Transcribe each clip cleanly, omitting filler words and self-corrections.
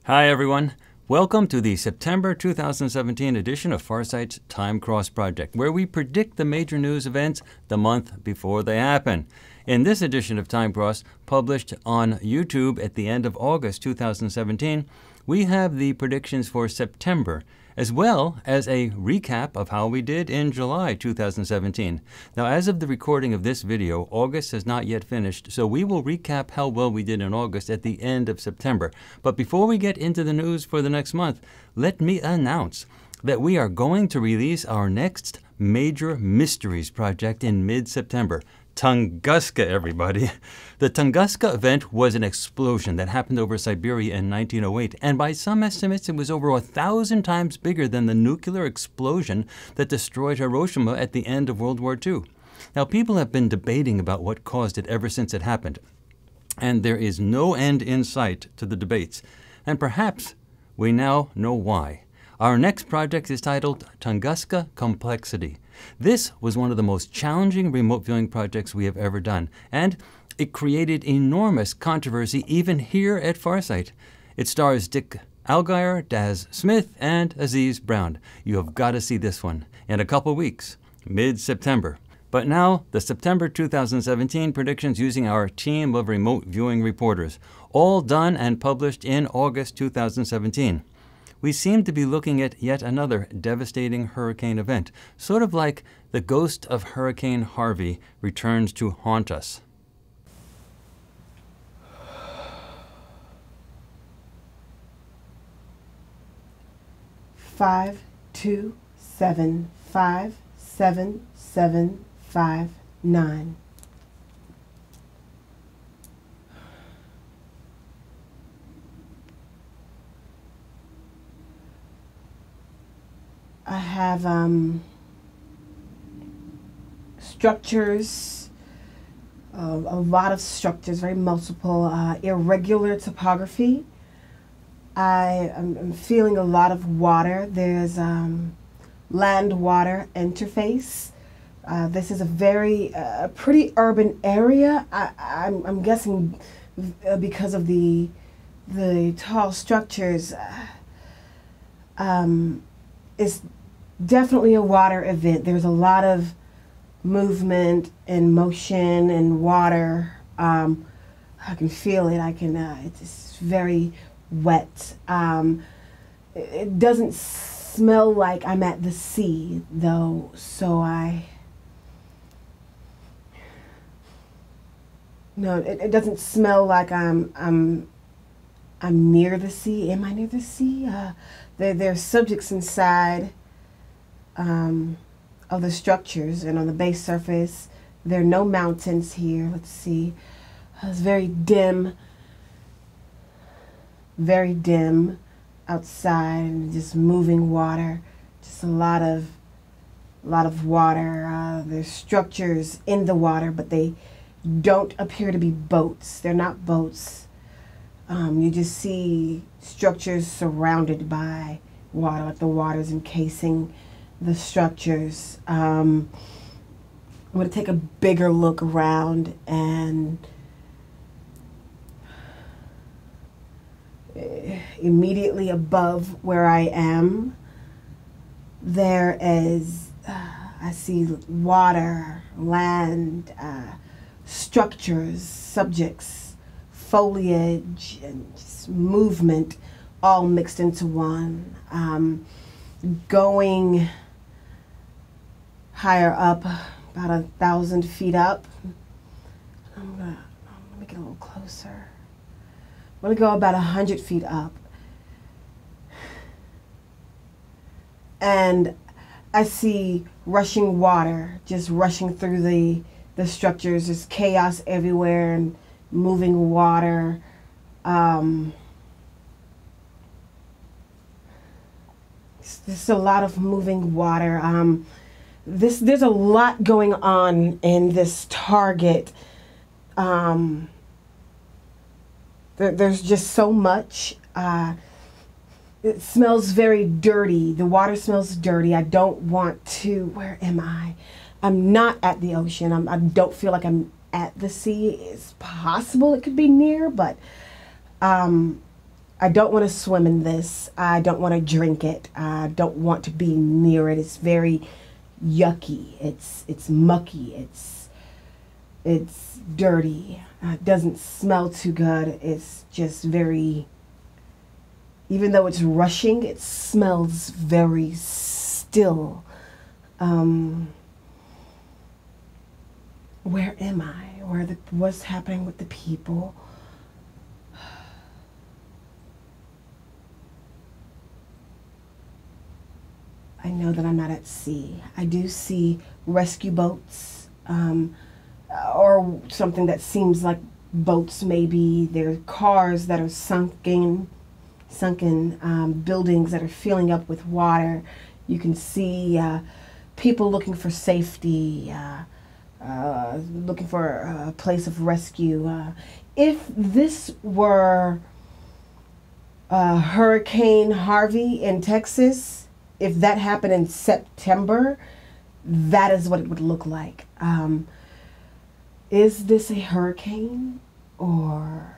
Hi everyone. Welcome to the September 2017 edition of Farsight's Time Cross Project, where we predict the major news events the month before they happen. In this edition of Time Cross, published on YouTube at the end of August 2017, we have the predictions for September, as well as a recap of how we did in July 2017. Now, as of the recording of this video, August has not yet finished, so we will recap how well we did in August at the end of September. But before we get into the news for the next month, let me announce that we are going to release our next major mysteries project in mid-September. Tunguska, everybody. The Tunguska event was an explosion that happened over Siberia in 1908, and by some estimates it was over 1,000 times bigger than the nuclear explosion that destroyed Hiroshima at the end of World War II. Now, people have been debating about what caused it ever since it happened, and there is no end in sight to the debates, and perhaps we now know why. Our next project is titled Tunguska Complexity. This was one of the most challenging remote viewing projects we have ever done, and it created enormous controversy even here at Farsight. It stars Dick Allgaier, Daz Smith, and Aziz Brown. You have got to see this one in a couple weeks, mid-September. But now, the September 2017 predictions using our team of remote viewing reporters, all done and published in August 2017. We seem to be looking at yet another devastating hurricane event, sort of like the ghost of Hurricane Harvey returns to haunt us. Five, 2, 7, 5, 7, 7, 5, 9. I have structures, a lot of structures, very multiple, irregular topography. I'm feeling a lot of water. There's land-water interface. This is a very pretty urban area. I'm guessing because of the tall structures. It's definitely a water event. There's a lot of movement and motion and water. I can feel it. It's very wet. It doesn't smell like I'm at the sea though, so no, it doesn't smell like I'm near the sea. Am I near the sea? There's subjects inside of the structures, and on the base surface there are no mountains here. Let's see. It's very dim outside, and just moving water. Just a lot of water. There's structures in the water, but they don't appear to be boats. They're not boats. You just see structures surrounded by water, like the water's encasing the structures. I'm going to take a bigger look around, and immediately above where I am, there is, I see water, land, structures, subjects, foliage, and just movement all mixed into one. Going higher up, about 1,000 feet up. I'm gonna make it a little closer. I'm gonna go about 100 feet up. And I see rushing water, just rushing through the structures. There's chaos everywhere and moving water. There's a lot of moving water. There's a lot going on in this target. There's just so much. It smells very dirty. The water smells dirty. I don't want to. Where am I? I'm not at the ocean. I don't feel like I'm at the sea. It's possible it could be near, but I don't want to swim in this. I don't want to drink it. I don't want to be near it. It's very yucky. It's mucky. It's dirty. It doesn't smell too good. It's just very, even though it's rushing, it smells very still. Where am I? What's happening with the people? I know that I'm not at sea. I do see rescue boats, or something that seems like boats maybe. There are cars that are sunken, buildings that are filling up with water. You can see people looking for safety, looking for a place of rescue. If this were Hurricane Harvey in Texas, if that happened in September, that is what it would look like. Is this a hurricane? Or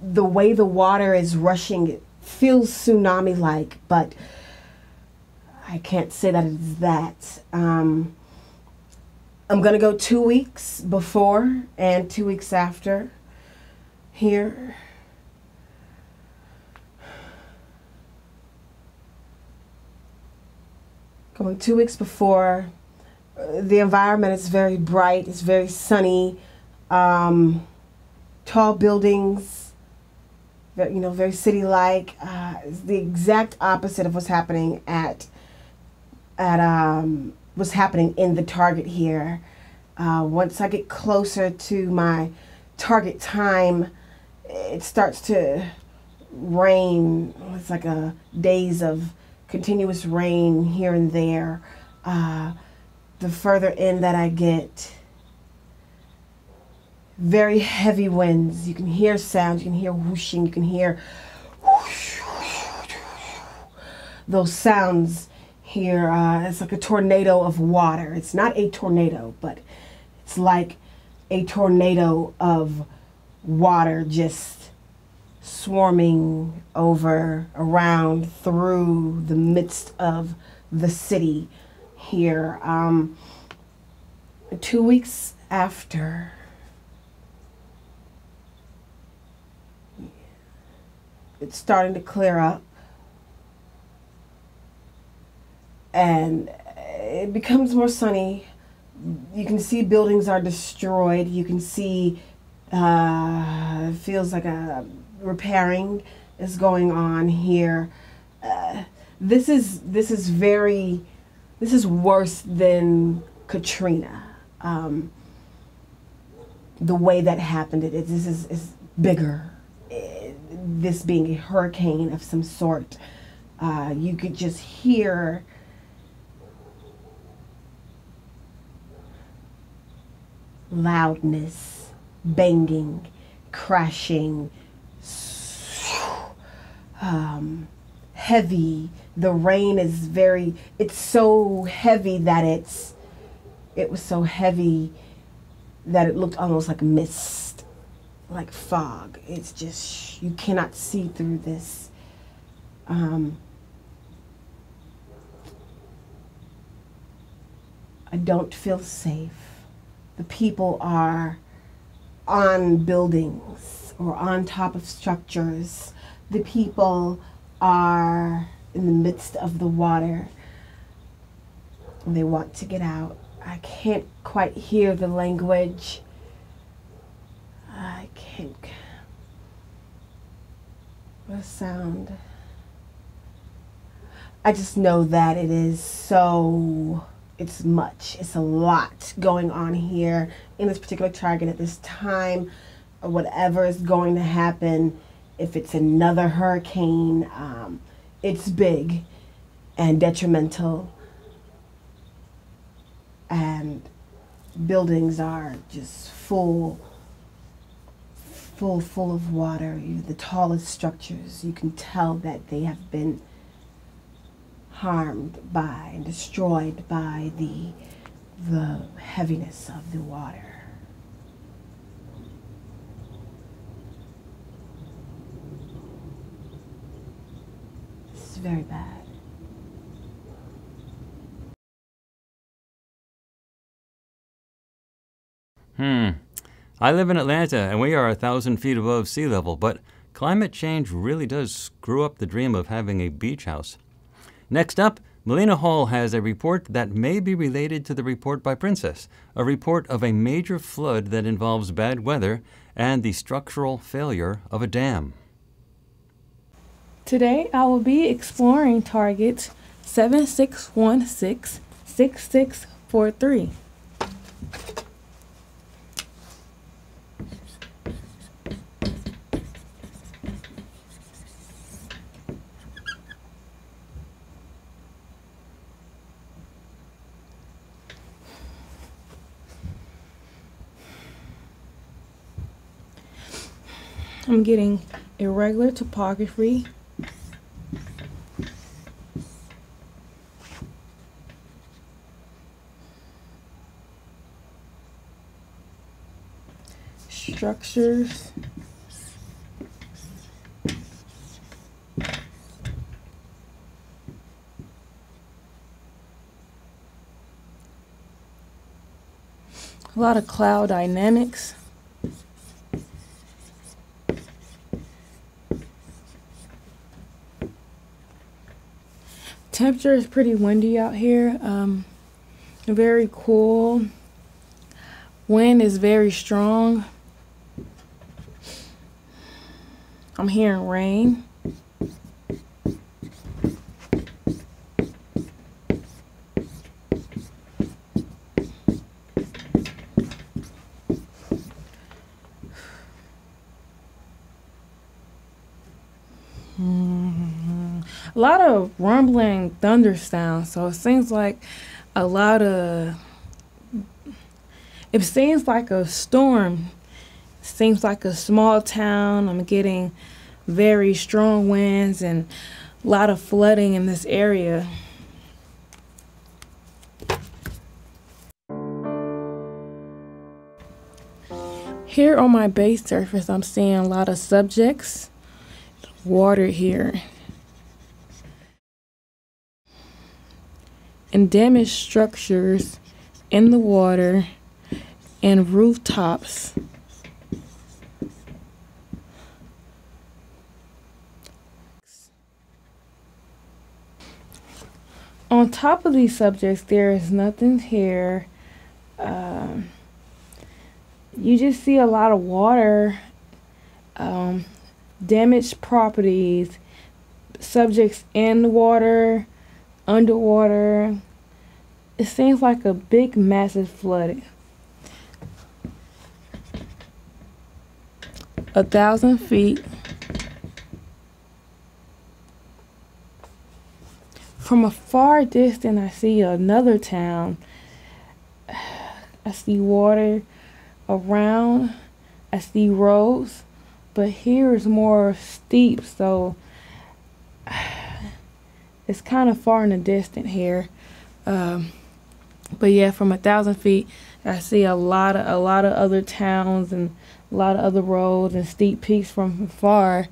the way the water is rushing, it feels tsunami-like, but I can't say that it's that. I'm going to go 2 weeks before and 2 weeks after here. Going 2 weeks before. The environment is very bright. It's very sunny. Tall buildings, very city-like. It's the exact opposite of what's happening what's happening in the target here. Once I get closer to my target time, it starts to rain. It's like a days of continuous rain here and there. The further in that I get, very heavy winds. You can hear sounds, you can hear whooshing, you can hear whoosh, whoosh, whoosh. Those sounds here. It's like a tornado of water. It's not a tornado, but it's like a tornado of water just swarming around, through the midst of the city here. 2 weeks after, it's starting to clear up, and it becomes more sunny. You can see buildings are destroyed. You can see it feels like a repairing is going on here. This is worse than Katrina. The way that happened, this is bigger. This being a hurricane of some sort, you could just hear loudness, banging, crashing, heavy. The rain is it's so heavy that it was so heavy that it looked almost like mist, like fog. It's just, you cannot see through this. I don't feel safe. The people are on buildings or on top of structures. The people are in the midst of the water. They want to get out. I can't quite hear the language. I can't. What a sound. I just know that it is so, it's much. It's a lot going on here in this particular target at this time. Whatever is going to happen, if it's another hurricane, it's big and detrimental. And buildings are just full of water. The tallest structures, you can tell that they have been harmed by and destroyed by the heaviness of the water. very bad. I live in Atlanta, and we are 1,000 feet above sea level, but climate change really does screw up the dream of having a beach house. Next up, Melina Hall has a report that may be related to the report by Princess, a report of a major flood that involves bad weather and the structural failure of a dam. Today, I will be exploring targets 7616-6643. I'm getting irregular topography, structures, a lot of cloud dynamics. Temperature is pretty windy out here, very cool. Wind is very strong. I'm hearing rain. A lot of rumbling thunder sounds, so it seems like a lot of, it seems like a storm. It seems like a small town. I'm getting very strong winds and a lot of flooding in this area. Here on my base surface, I'm seeing a lot of subjects, water here, and damaged structures in the water and rooftops. On top of these subjects, there is nothing here. You just see a lot of water, damaged properties, subjects in the water, underwater. It seems like a big, massive flood. 1,000 feet. From a far distance, I see another town. I see water around. I see roads, but here is more steep, so it's kind of far in the distance here. But yeah, from 1,000 feet, I see a lot of other towns and a lot of other roads and steep peaks from far.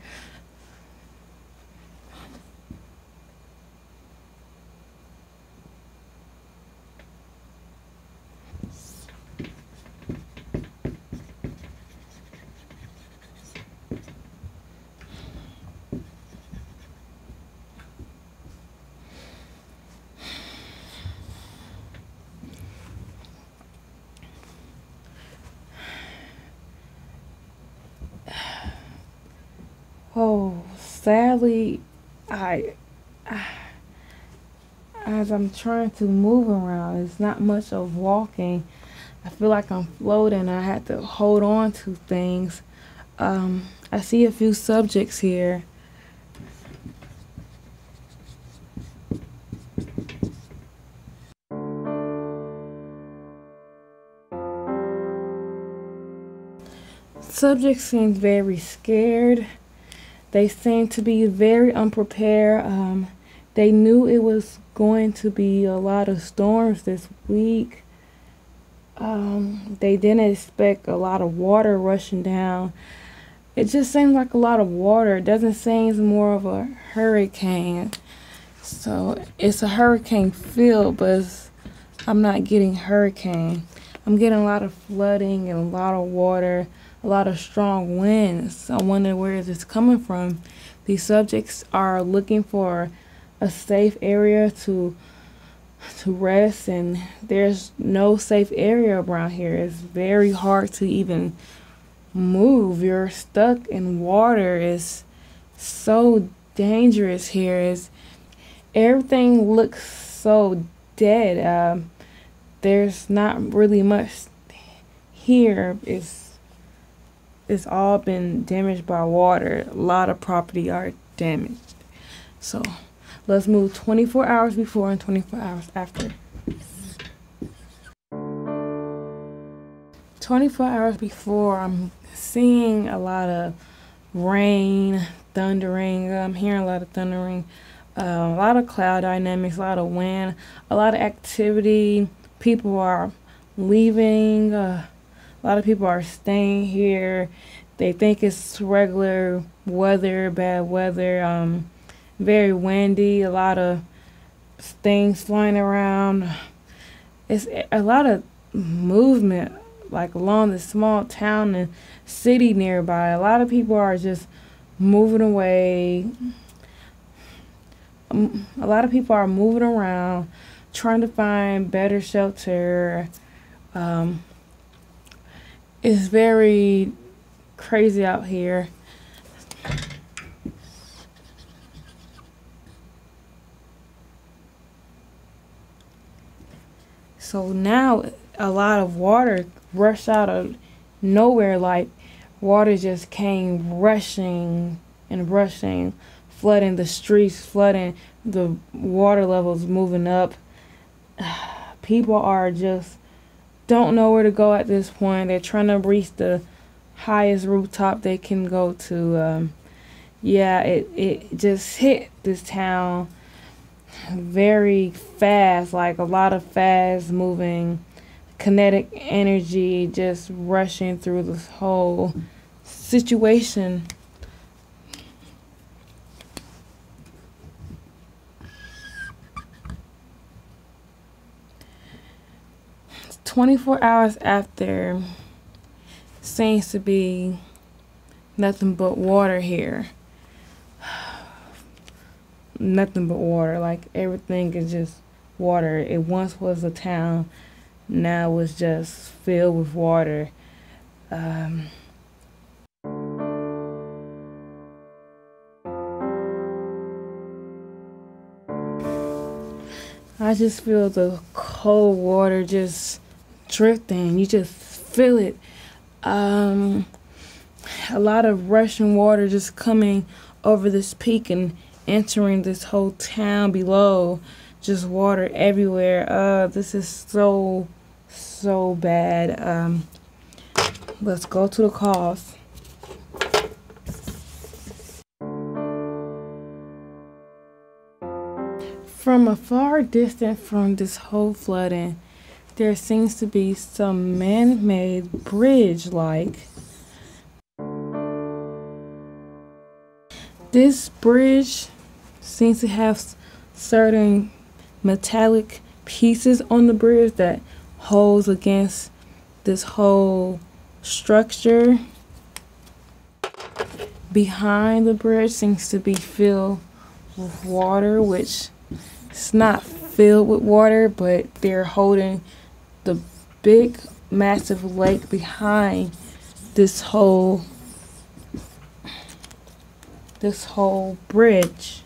Oh, sadly, as I'm trying to move around, it's not much of walking. I feel like I'm floating. I had to hold on to things. I see a few subjects here. Subject seems very scared. They seem to be very unprepared. They knew it was going to be a lot of storms this week. They didn't expect a lot of water rushing down. It just seems like a lot of water. It doesn't seem more of a hurricane. So it's a hurricane field, but I'm not getting hurricane. I'm getting a lot of flooding and a lot of water, a lot of strong winds. I wonder where is this coming from. These subjects are looking for a safe area to rest, and there's no safe area around here. It's very hard to even move. You're stuck in water. It's so dangerous here. Everything looks so dead. There's not really much here. It's all been damaged by water. A lot of property are damaged. So let's move 24 hours before and 24 hours after. 24 hours before, I'm seeing a lot of rain, thundering. I'm hearing a lot of thundering, a lot of cloud dynamics, a lot of wind, a lot of activity. People are leaving. A lot of people are staying here. They think it's regular weather, bad weather. Very windy. A lot of things flying around. It's a lot of movement, like along the small town and city nearby. A lot of people are just moving away. A lot of people are moving around, trying to find better shelter. It's very crazy out here. So now a lot of water rushed out of nowhere, like water just came rushing and rushing, flooding the streets, flooding the water levels, moving up. People are just don't know where to go at this point. They're trying to reach the highest rooftop they can go to. It just hit this town very fast, like a lot of fast moving kinetic energy just rushing through this whole situation. It's 24 hours after, seems to be nothing but water here. Nothing but water. Like everything is just water. It once was a town, now it's just filled with water. I just feel the cold water just drifting. You just feel it. A lot of rushing water just coming over this peak and entering this whole town below. Just water everywhere. This is so bad. Let's go to the cause. From a far distance from this whole flooding, there seems to be some man-made bridge like. This bridge seems to have certain metallic pieces on the bridge that holds against this whole structure. Behind the bridge seems to be filled with water, which it's not filled with water, but they're holding the big massive lake behind this whole bridge.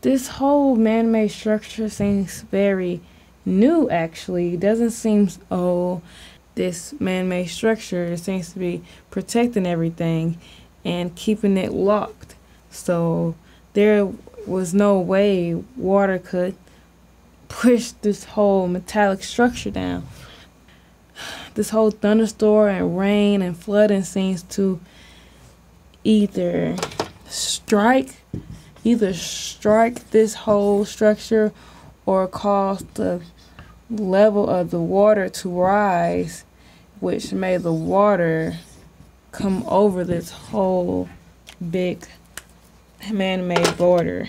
This whole man-made structure seems very new, actually. It doesn't seem old. This man-made structure seems to be protecting everything and keeping it locked. So there was no way water could push this whole metallic structure down. This whole thunderstorm and rain and flooding seems to either strike either strike this whole structure or cause the level of the water to rise, which made the water come over this whole big man-made border.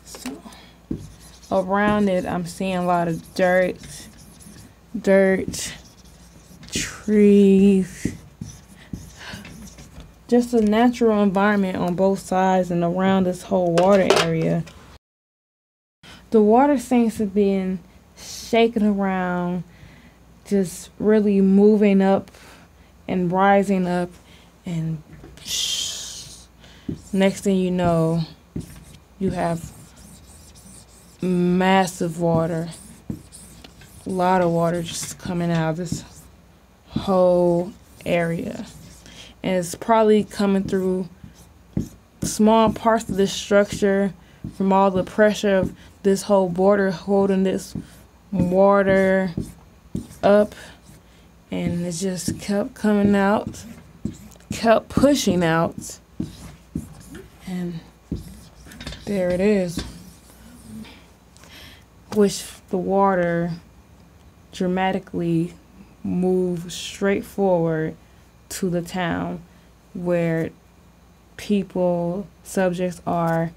So around it, I'm seeing a lot of dirt, trees, just a natural environment on both sides and around this whole water area. The water seems to be shaking around, just really moving up and rising up, and next thing you know, you have massive water, a lot of water just coming out of this whole area. And it's probably coming through small parts of this structure from all the pressure of this whole border holding this water up, and it just kept coming out, kept pushing out, and there it is. Which the water dramatically moved straight forward to the town where people, subjects are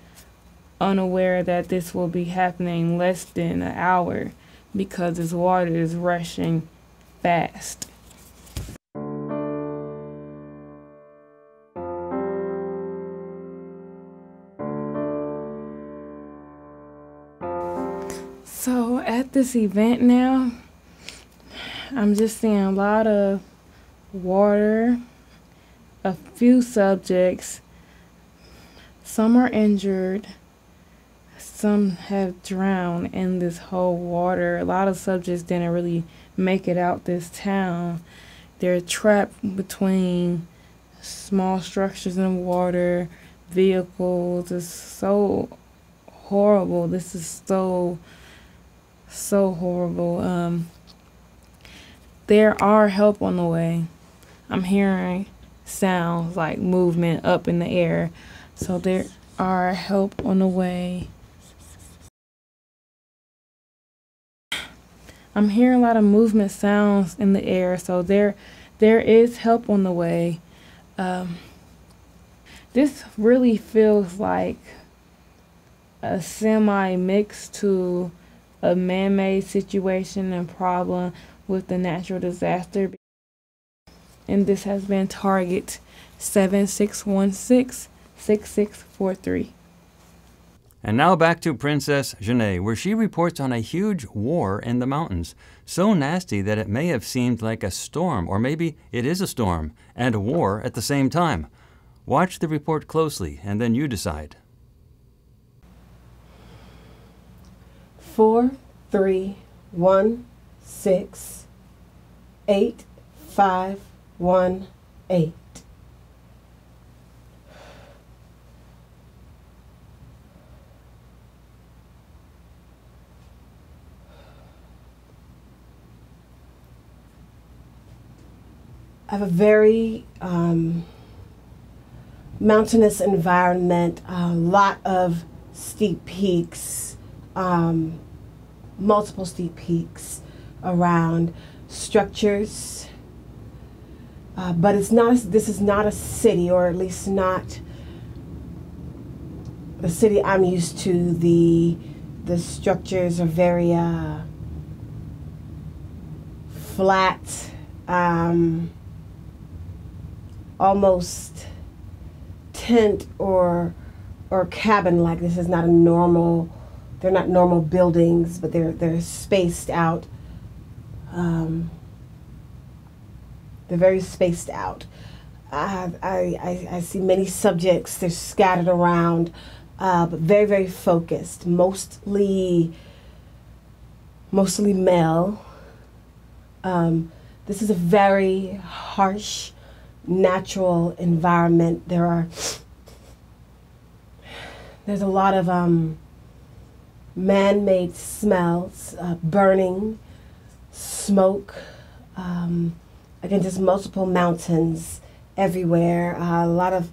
unaware that this will be happening less than an hour because this water is rushing fast. So at this event now, I'm just seeing a lot of water, a few subjects, some are injured, some have drowned in this whole water. A lot of subjects didn't really make it out this town. They're trapped between small structures in water, vehicles. It's so horrible. This is so horrible. There are help on the way. I'm hearing sounds like movement up in the air. So there are help on the way. I'm hearing a lot of movement sounds in the air. So there is help on the way. This really feels like a semi-mix to a man-made situation and problem with the natural disaster. And this has been Target 7616-6643. And now back to Princess Janae, where she reports on a huge war in the mountains, so nasty that it may have seemed like a storm, or maybe it is a storm and a war at the same time. Watch the report closely, and then you decide. 4, 3, 1, 6, 8, 5, 1, 8. I have a very mountainous environment, a lot of steep peaks, multiple steep peaks around, structures, but it's not. This is not a city, or at least not the city I'm used to. The structures are very flat, almost tent or cabin-like. This is not a normal. They're not normal buildings, but they're spaced out. They're very spaced out. I see many subjects. They're scattered around, but very, very focused. Mostly male. This is a very harsh, natural environment. There's a lot of man-made smells, burning, smoke, again, just multiple mountains everywhere, a lot of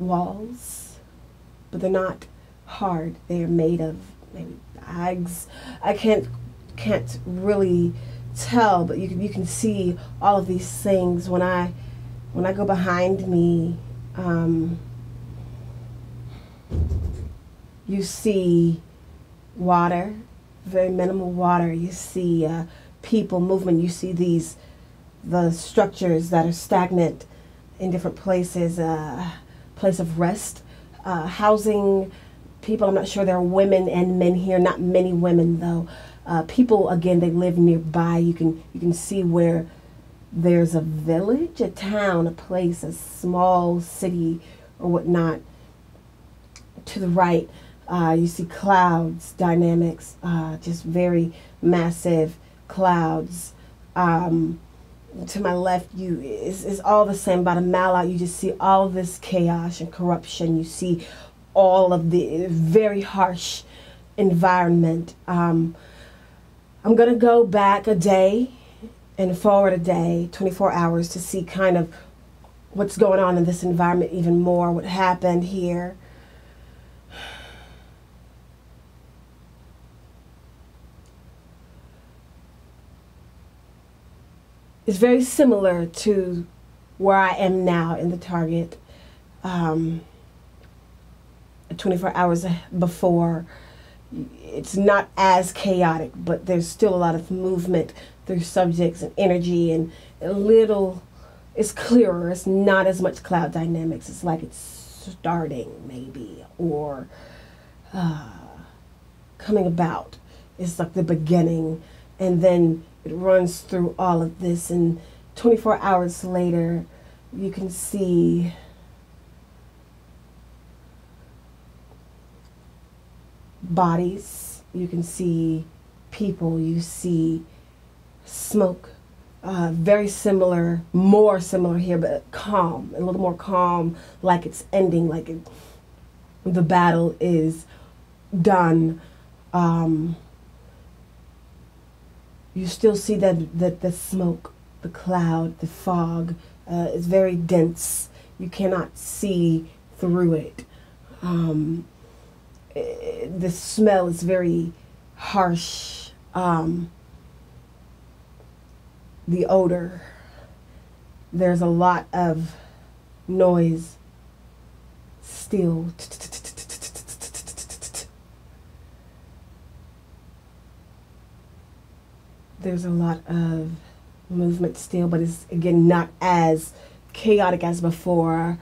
walls, but they're not hard. They are made of maybe bags. I can't really tell, but you can see all of these things when I go behind me. You see water, very minimal water. You see people movement. You see the structures that are stagnant in different places, place of rest, housing people. I'm not sure there are women and men here, not many women though. People, again, they live nearby. You can see where there's a village, a town, a place, a small city or whatnot. To the right, you see clouds, dynamics, just very massive clouds. To my left, is all the same. About a mile out, you just see all of this chaos and corruption. You see all of the very harsh environment. I'm going to go back a day and forward a day, 24 hours, to see kind of what's going on in this environment even more, what happened here. It's very similar to where I am now in the Target 24 hours before. It's not as chaotic, but there's still a lot of movement through subjects and energy, and it's clearer. It's not as much cloud dynamics. It's like it's starting maybe, or coming about. It's like the beginning, and then it runs through all of this, and 24 hours later, you can see bodies, you can see people, you see smoke. Very similar, more similar here, but calm, a little more calm, like it's ending, like the battle is done. You still see that the smoke, the cloud, the fog is very dense. You cannot see through it. The smell is very harsh. The odor. There's a lot of noise still. There's a lot of movement still, but it's, again, not as chaotic as before,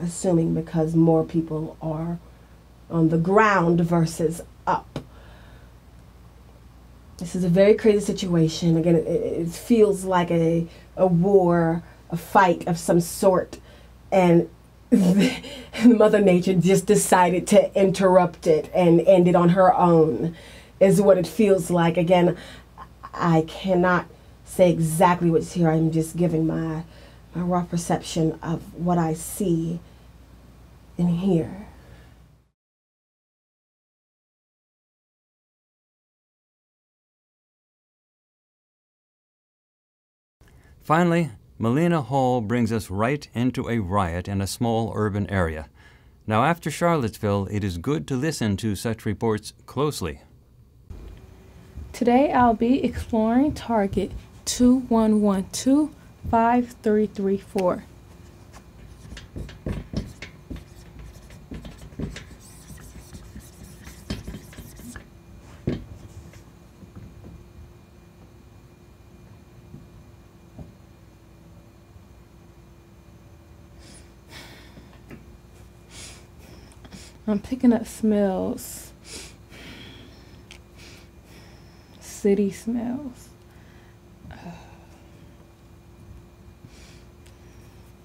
assuming because more people are on the ground versus up. This is a very crazy situation. Again, it feels like a war, a fight of some sort, and Mother Nature just decided to interrupt it and end it on her own, is what it feels like. Again, I cannot say exactly what's here. I'm just giving my raw perception of what I see and hear. Finally, Melina Hall brings us right into a riot in a small urban area. Now, after Charlottesville, it is good to listen to such reports closely. Today I'll be exploring Target 21125334. I'm picking up smells. City smells.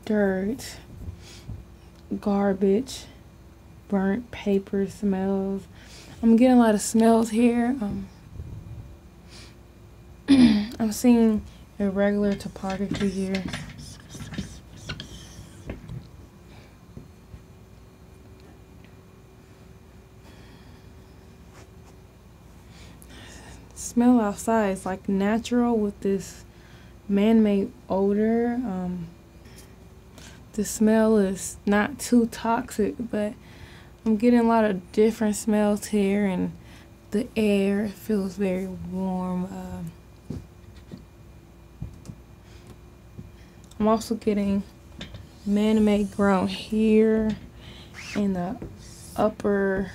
Dirt. Garbage. Burnt paper smells. I'm getting a lot of smells here. I'm seeing irregular topography here. Smell outside is like natural with this man-made odor. the smell is not too toxic, but I'm getting a lot of different smells here, and the air feels very warm. I'm also getting man-made ground here in the upper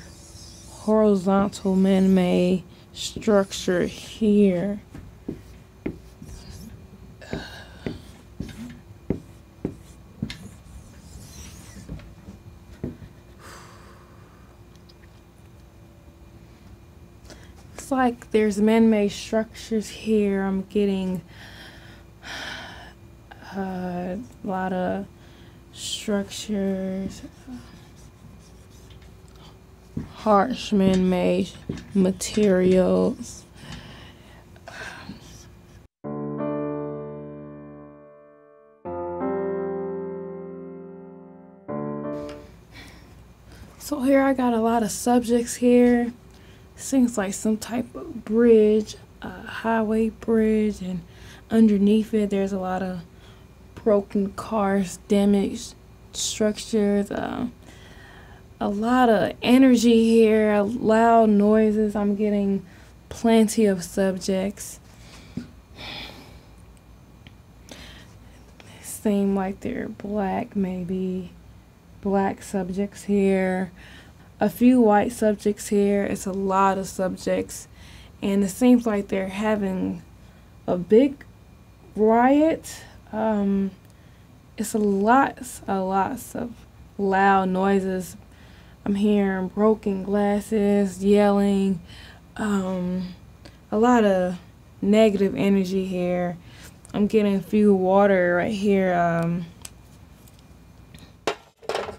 horizontal man-made structure here. It's like there's man-made structures here. I'm getting a lot of structures, harsh man-made materials. So here I got a lot of subjects here. Seems like some type of bridge, a highway bridge, and underneath it there's a lot of broken cars, damaged structures, a lot of energy here, loud noises. I'm getting plenty of subjects. Seem like they're black, maybe black subjects here. A few white subjects here. It's a lot of subjects, and it seems like they're having a big riot. It's a lots of loud noises. I'm hearing broken glasses, yelling, a lot of negative energy here. I'm getting a few water right here.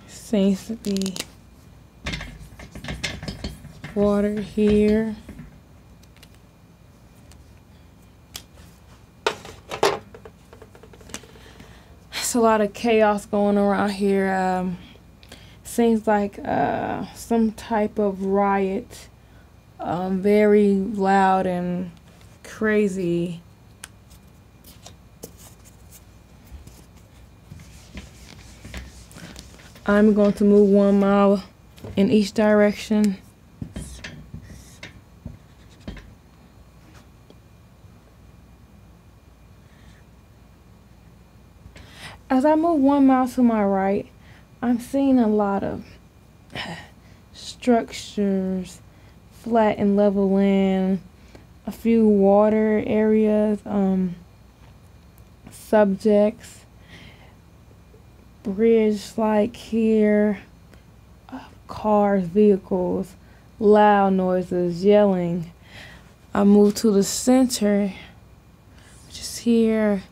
Seems to be water here. There's a lot of chaos going around here. Seems like some type of riot. Very loud and crazy. I'm going to move 1 mile in each direction. As I move 1 mile to my right, I'm seeing a lot of structures, flat and level land, a few water areas, subjects, bridge like here, cars, vehicles, loud noises, yelling. I move to the center, which is here.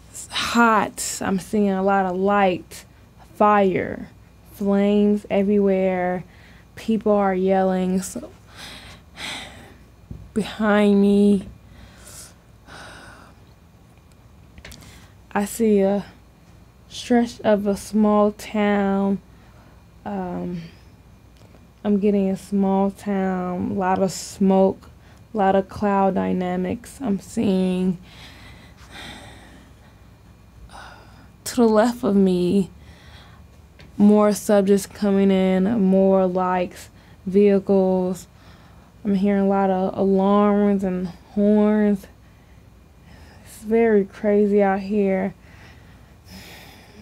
It's hot. I'm seeing a lot of light, fire, flames everywhere. People are yelling. So behind me, I see a stretch of a small town. I'm getting a small town, a lot of smoke, a lot of cloud dynamics. I'm seeing to the left of me more subjects coming in, more lights, vehicles. I'm hearing a lot of alarms and horns. It's very crazy out here.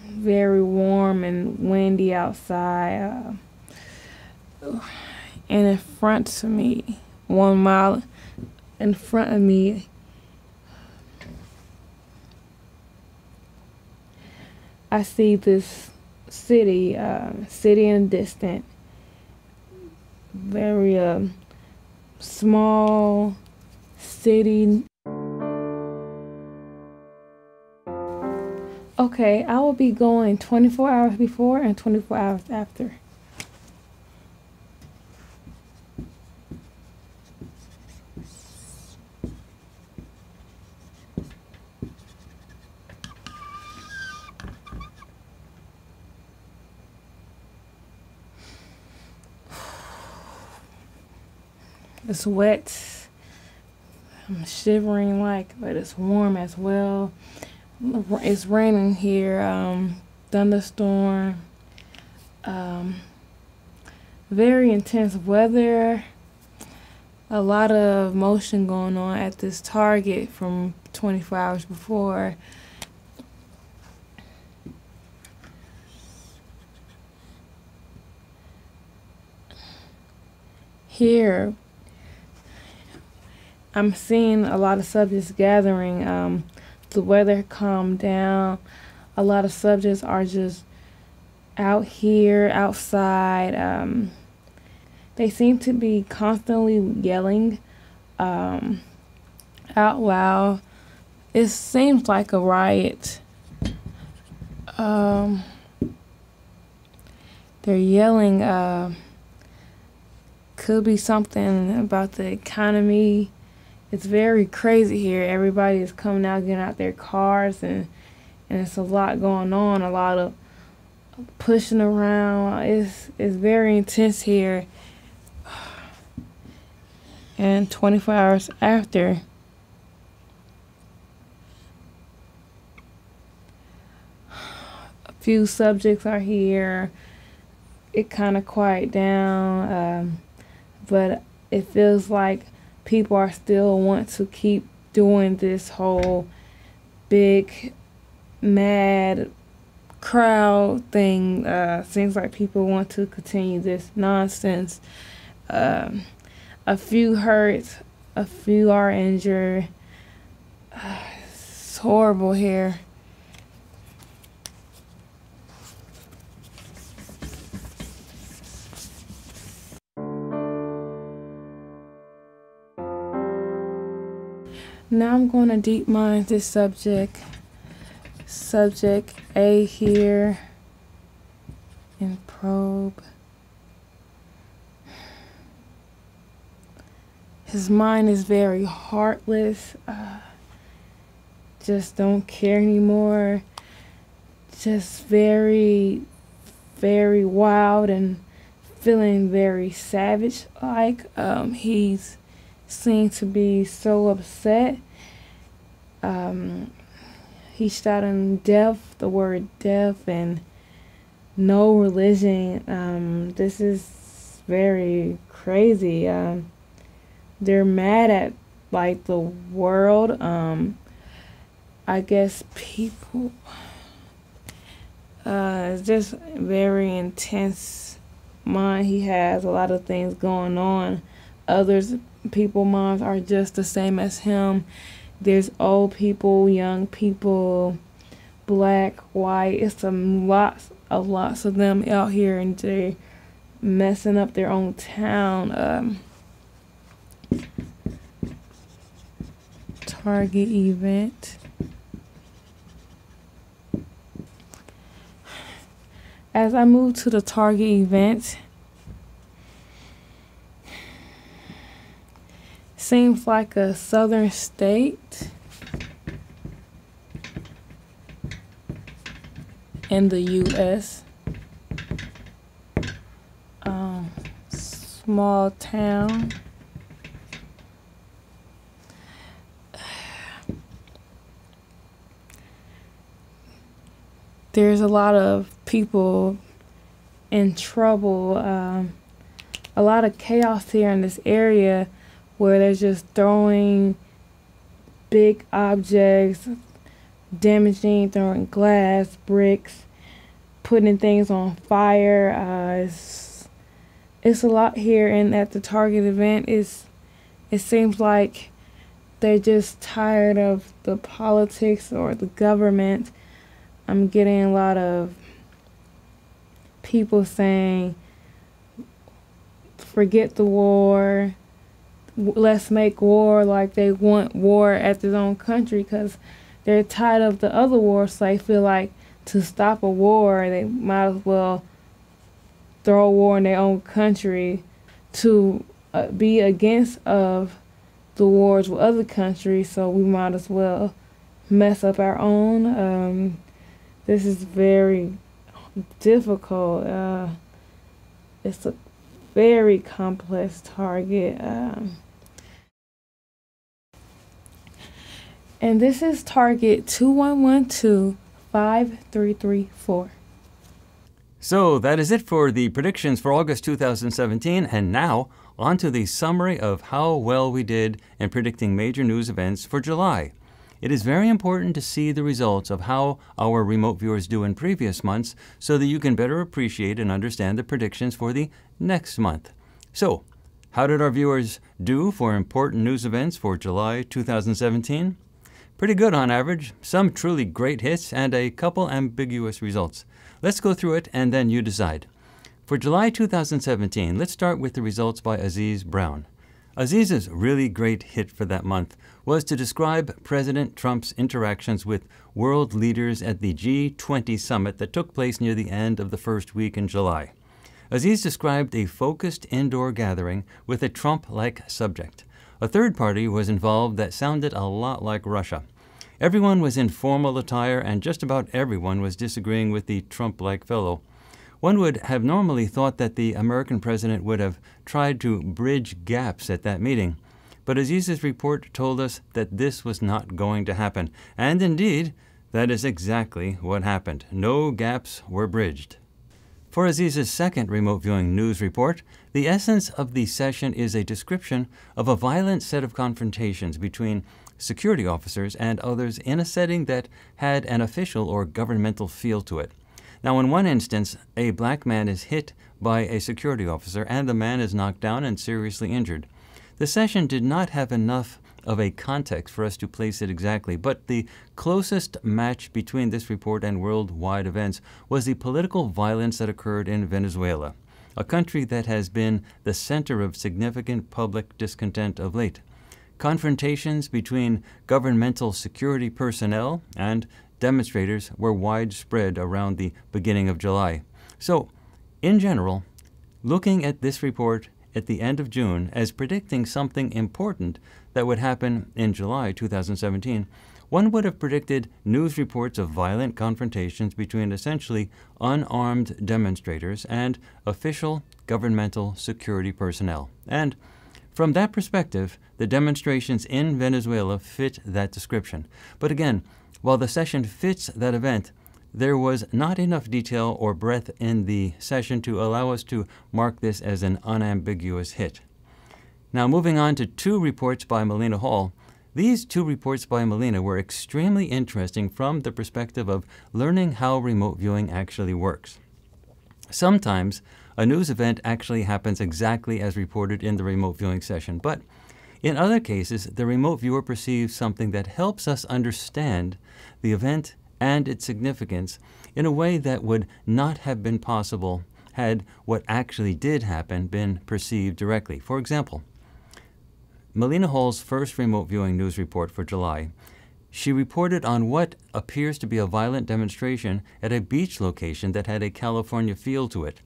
Very warm and windy outside. And in front of me, 1 mile in front of me, I see this city, city in the distance. Very small city. Okay, I will be going 24 hours before and 24 hours after. It's wet. I'm shivering but it's warm as well. It's raining here. thunderstorm. Very intense weather. A lot of motion going on at this Target from 24 hours before. Here, I'm seeing a lot of subjects gathering. The weather calmed down. A lot of subjects are just out here, outside. They seem to be constantly yelling out loud. It seems like a riot. They're yelling. Could be something about the economy. It's very crazy here. Everybody is coming out, getting out their cars, and it's a lot going on. A lot of pushing around. It's very intense here. And 24 hours after, a few subjects are here. It kind of quiet down, but it feels like people are still want to keep doing this whole big, mad crowd thing. Seems like people want to continue this nonsense. A few hurt, a few are injured. It's horrible here. Now I'm going to deep mine this subject. Subject A here. And probe. His mind is very heartless. Just don't care anymore. Just very, very wild and feeling very savage-like. He's seemed to be so upset. He shouting death, the word death, and no religion. This is very crazy. They're mad at like the world. I guess people. It's just very intense mind he has. A lot of things going on. People minds are just the same as him. There's old people, young people, black, white. It's lots of them out here, and they're messing up their own town. Target event. As I move to the Target event, seems like a southern state in the U.S. Small town. There's a lot of people in trouble. A lot of chaos here in this area, where they're just throwing big objects, damaging, throwing glass, bricks, putting things on fire. It's a lot here, and at the Target event, it seems like they're just tired of the politics or the government. I'm getting a lot of people saying, forget the war, let's make war, like they want war at their own country, because they're tired of the other wars. So they feel like to stop a war, they might as well throw a war in their own country to be against of the wars with other countries. So we might as well mess up our own. This is very difficult. It's a very complex target. And this is target 2112-5334. So that is it for the predictions for August 2017, and now on to the summary of how well we did in predicting major news events for July. It is very important to see the results of how our remote viewers do in previous months so that you can better appreciate and understand the predictions for the next month. So, how did our viewers do for important news events for July 2017? Pretty good on average, some truly great hits, and a couple ambiguous results. Let's go through it and then you decide. For July 2017, let's start with the results by Aziz Brown. Aziz's really great hit for that month was to describe President Trump's interactions with world leaders at the G20 summit that took place near the end of the first week in July. Aziz described a focused indoor gathering with a Trump-like subject. A third party was involved that sounded a lot like Russia. Everyone was in formal attire and just about everyone was disagreeing with the Trump-like fellow. One would have normally thought that the American president would have tried to bridge gaps at that meeting. But Aziz's report told us that this was not going to happen. And indeed, that is exactly what happened. No gaps were bridged. For Aziz's second remote viewing news report, the essence of the session is a description of a violent set of confrontations between security officers and others in a setting that had an official or governmental feel to it. Now, in one instance, a black man is hit by a security officer and the man is knocked down and seriously injured. The session did not have enough of a context for us to place it exactly, but the closest match between this report and worldwide events was the political violence that occurred in Venezuela, a country that has been the center of significant public discontent of late. Confrontations between governmental security personnel and demonstrators were widespread around the beginning of July. So, in general, looking at this report at the end of June as predicting something important that would happen in July 2017, one would have predicted news reports of violent confrontations between essentially unarmed demonstrators and official governmental security personnel. And from that perspective, the demonstrations in Venezuela fit that description. But again, while the session fits that event, there was not enough detail or breadth in the session to allow us to mark this as an unambiguous hit. Now, moving on to two reports by Melina Hall. These two reports by Melina were extremely interesting from the perspective of learning how remote viewing actually works. Sometimes, a news event actually happens exactly as reported in the remote viewing session, but in other cases, the remote viewer perceives something that helps us understand the event and its significance in a way that would not have been possible had what actually did happen been perceived directly. For example, Melina Hall's first remote viewing news report for July, she reported on what appears to be a violent demonstration at a beach location that had a California feel to it.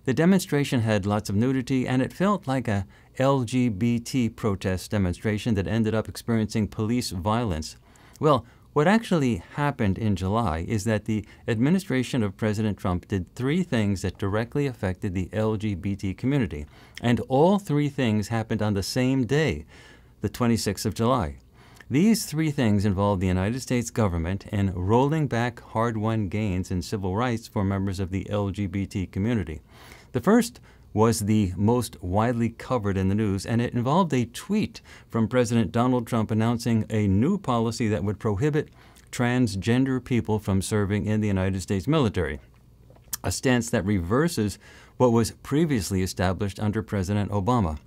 The demonstration had lots of nudity, and it felt like a LGBT protest demonstration that ended up experiencing police violence. Well, what actually happened in July is that the administration of President Trump did three things that directly affected the LGBT community, and all three things happened on the same day, the 26th of July. These three things involved the United States government in rolling back hard-won gains in civil rights for members of the LGBT community. The first was the most widely covered in the news, and it involved a tweet from President Donald Trump announcing a new policy that would prohibit transgender people from serving in the United States military, a stance that reverses what was previously established under President Obama.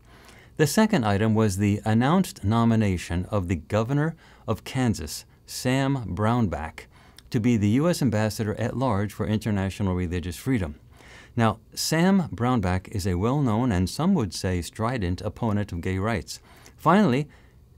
The second item was the announced nomination of the governor of Kansas, Sam Brownback, to be the U.S. ambassador at large for international religious freedom. Now, Sam Brownback is a well-known and some would say strident opponent of gay rights. Finally,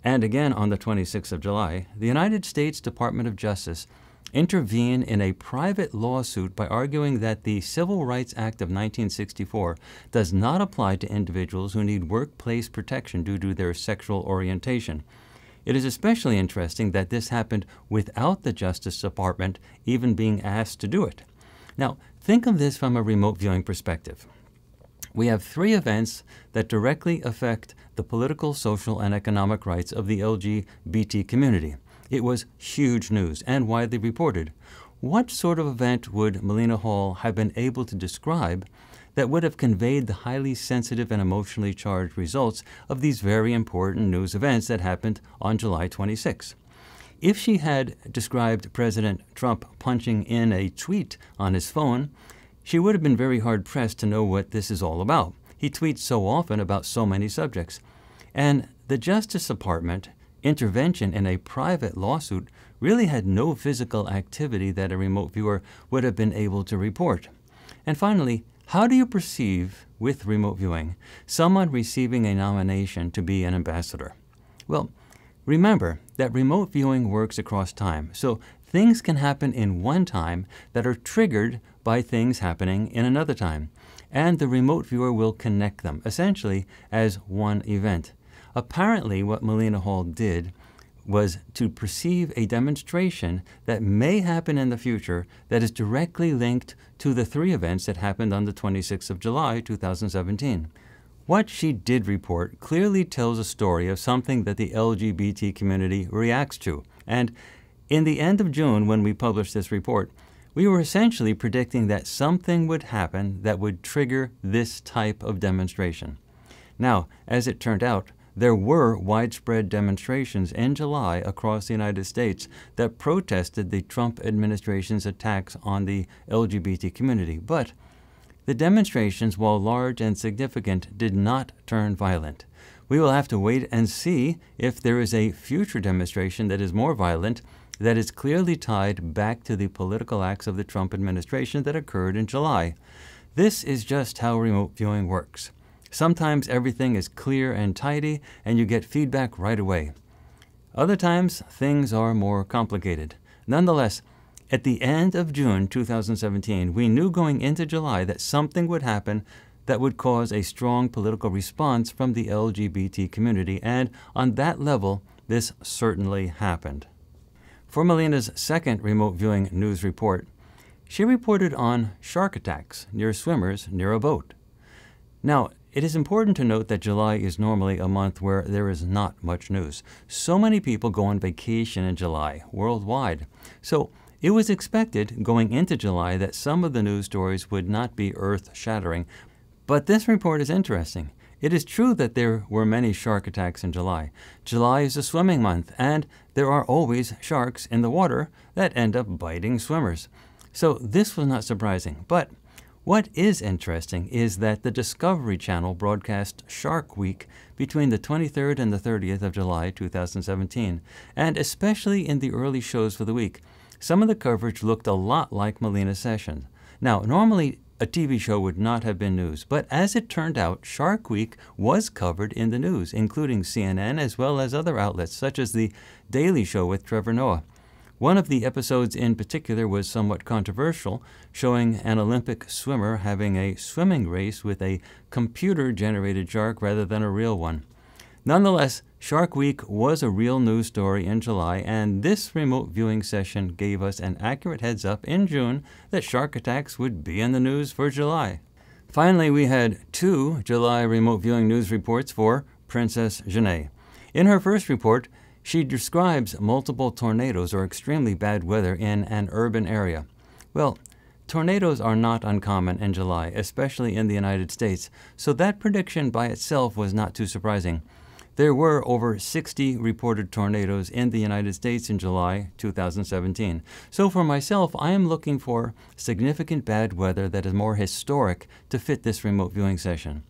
and again on the 26th of July, the United States Department of Justice intervened in a private lawsuit by arguing that the Civil Rights Act of 1964 does not apply to individuals who need workplace protection due to their sexual orientation. It is especially interesting that this happened without the Justice Department even being asked to do it. Now, think of this from a remote viewing perspective. We have three events that directly affect the political, social, and economic rights of the LGBT community. It was huge news and widely reported. what sort of event would Melina Hall have been able to describe that would have conveyed the highly sensitive and emotionally charged results of these very important news events that happened on July 26? If she had described President Trump punching in a tweet on his phone, she would have been very hard-pressed to know what this is all about. He tweets so often about so many subjects. And the Justice Department intervention in a private lawsuit really had no physical activity that a remote viewer would have been able to report. And finally, how do you perceive, with remote viewing, someone receiving a nomination to be an ambassador? Well, remember that remote viewing works across time, so things can happen in one time that are triggered by things happening in another time, and the remote viewer will connect them, essentially as one event. Apparently, what Melina Hall did was to perceive a demonstration that may happen in the future that is directly linked to the three events that happened on the 26th of July, 2017. What she did report clearly tells a story of something that the LGBT community reacts to. And in the end of June, when we published this report, we were essentially predicting that something would happen that would trigger this type of demonstration. Now, as it turned out, there were widespread demonstrations in July across the United States that protested the Trump administration's attacks on the LGBT community. But the demonstrations, while large and significant, did not turn violent. We will have to wait and see if there is a future demonstration that is more violent, that is clearly tied back to the political acts of the Trump administration that occurred in July. This is just how remote viewing works. Sometimes everything is clear and tidy, and you get feedback right away. Other times, things are more complicated. Nonetheless, at the end of June 2017, we knew going into July that something would happen that would cause a strong political response from the LGBT community, and on that level, this certainly happened. For Melina's second remote viewing news report, she reported on shark attacks near swimmers near a boat. Now, it is important to note that July is normally a month where there is not much news. So many people go on vacation in July, worldwide. So it was expected going into July that some of the news stories would not be earth-shattering. But this report is interesting. It is true that there were many shark attacks in July. July is a swimming month, and there are always sharks in the water that end up biting swimmers. So this was not surprising. But what is interesting is that the Discovery Channel broadcast Shark Week between the 23rd and the 30th of July 2017, and especially in the early shows for the week, some of the coverage looked a lot like Melina's session. Now, normally a TV show would not have been news, but as it turned out, Shark Week was covered in the news, including CNN as well as other outlets such as The Daily Show with Trevor Noah. One of the episodes in particular was somewhat controversial, showing an Olympic swimmer having a swimming race with a computer-generated shark rather than a real one. Nonetheless, Shark Week was a real news story in July, and this remote viewing session gave us an accurate heads up in June that shark attacks would be in the news for July. Finally, we had two July remote viewing news reports for Princess Janae. In her first report, she describes multiple tornadoes or extremely bad weather in an urban area. Well, tornadoes are not uncommon in July, especially in the United States, so that prediction by itself was not too surprising. There were over 60 reported tornadoes in the United States in July 2017. So for myself, I am looking for significant bad weather that is more historic to fit this remote viewing session.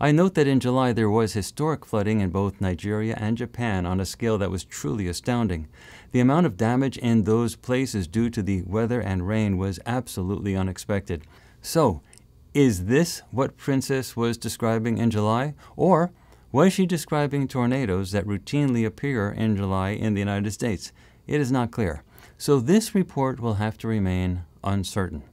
I note that in July there was historic flooding in both Nigeria and Japan on a scale that was truly astounding. The amount of damage in those places due to the weather and rain was absolutely unexpected. So, is this what Princess was describing in July? Or was she describing tornadoes that routinely appear in July in the United States? It is not clear. So this report will have to remain uncertain.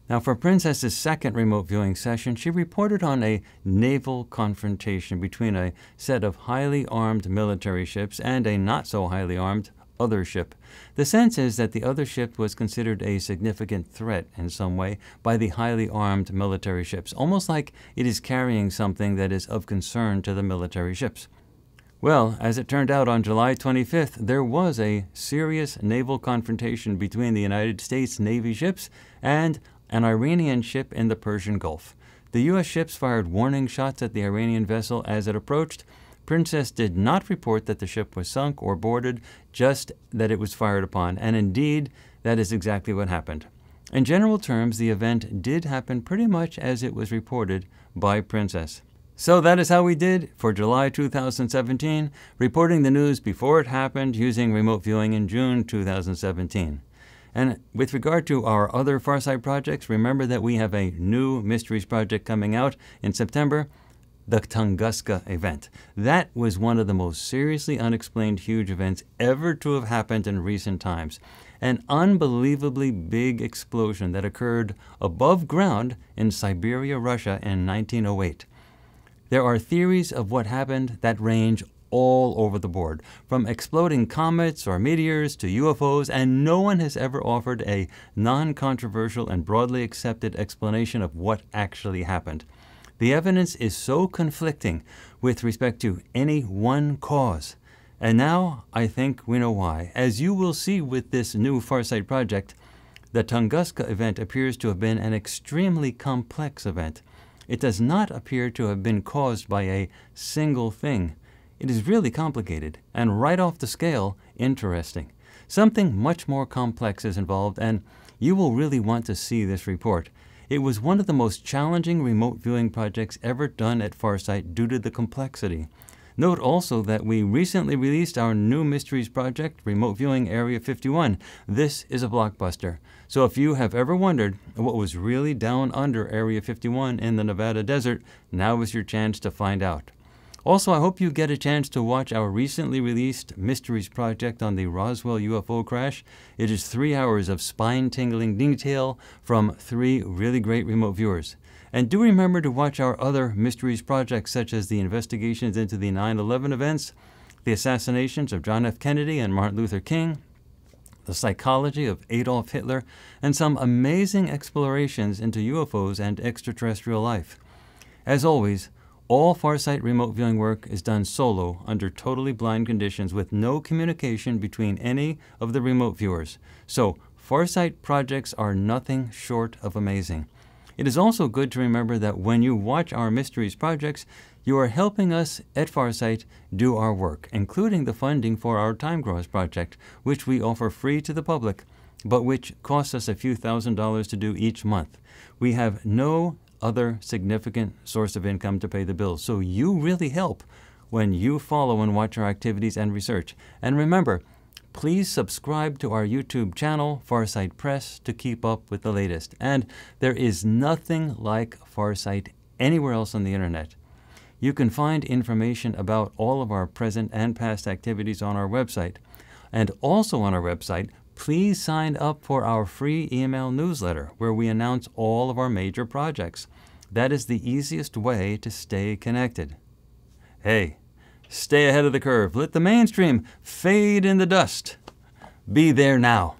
Now, for Princess's second remote viewing session, she reported on a naval confrontation between a set of highly armed military ships and a not-so-highly armed other ship. The sense is that the other ship was considered a significant threat in some way by the highly armed military ships, almost like it is carrying something that is of concern to the military ships. Well, as it turned out on July 25th, there was a serious naval confrontation between the United States Navy ships and an Iranian ship in the Persian Gulf. The U.S. ships fired warning shots at the Iranian vessel as it approached. Princess did not report that the ship was sunk or boarded, just that it was fired upon, and indeed, that is exactly what happened. In general terms, the event did happen pretty much as it was reported by Princess. So that is how we did for July 2017, reporting the news before it happened using remote viewing in June 2017. And with regard to our other Farsight projects, remember that we have a new Mysteries project coming out in September, the Tunguska event. That was one of the most seriously unexplained huge events ever to have happened in recent times. An unbelievably big explosion that occurred above ground in Siberia, Russia in 1908. There are theories of what happened that range all over the board, from exploding comets or meteors to UFOs, and no one has ever offered a non-controversial and broadly accepted explanation of what actually happened. The evidence is so conflicting with respect to any one cause. And now I think we know why. As you will see with this new Farsight project, the Tunguska event appears to have been an extremely complex event. It does not appear to have been caused by a single thing. It is really complicated and right off the scale, interesting. Something much more complex is involved, and you will really want to see this report. It was one of the most challenging remote viewing projects ever done at Farsight due to the complexity. Note also that we recently released our new Mysteries project, Remote Viewing Area 51. This is a blockbuster. So if you have ever wondered what was really down under Area 51 in the Nevada desert, now is your chance to find out. Also, I hope you get a chance to watch our recently released Mysteries project on the Roswell UFO crash. It is 3 hours of spine-tingling detail from 3 really great remote viewers. And do remember to watch our other Mysteries projects, such as the investigations into the 9/11 events, the assassinations of John F. Kennedy and Martin Luther King, the psychology of Adolf Hitler, and some amazing explorations into UFOs and extraterrestrial life. As always, all Farsight remote viewing work is done solo under totally blind conditions with no communication between any of the remote viewers. So Farsight projects are nothing short of amazing. It is also good to remember that when you watch our Mysteries projects, you are helping us at Farsight do our work, including the funding for our Time Cross project, which we offer free to the public, but which costs us a few $1,000s to do each month. We have no other significant source of income to pay the bills, so you really help when you follow and watch our activities and research. And remember, please subscribe to our YouTube channel, Farsight Press, to keep up with the latest. And there is nothing like Farsight anywhere else on the internet. You can find information about all of our present and past activities on our website. And also on our website, please sign up for our free email newsletter where we announce all of our major projects. That is the easiest way to stay connected. Hey, stay ahead of the curve. Let the mainstream fade in the dust. Be there now.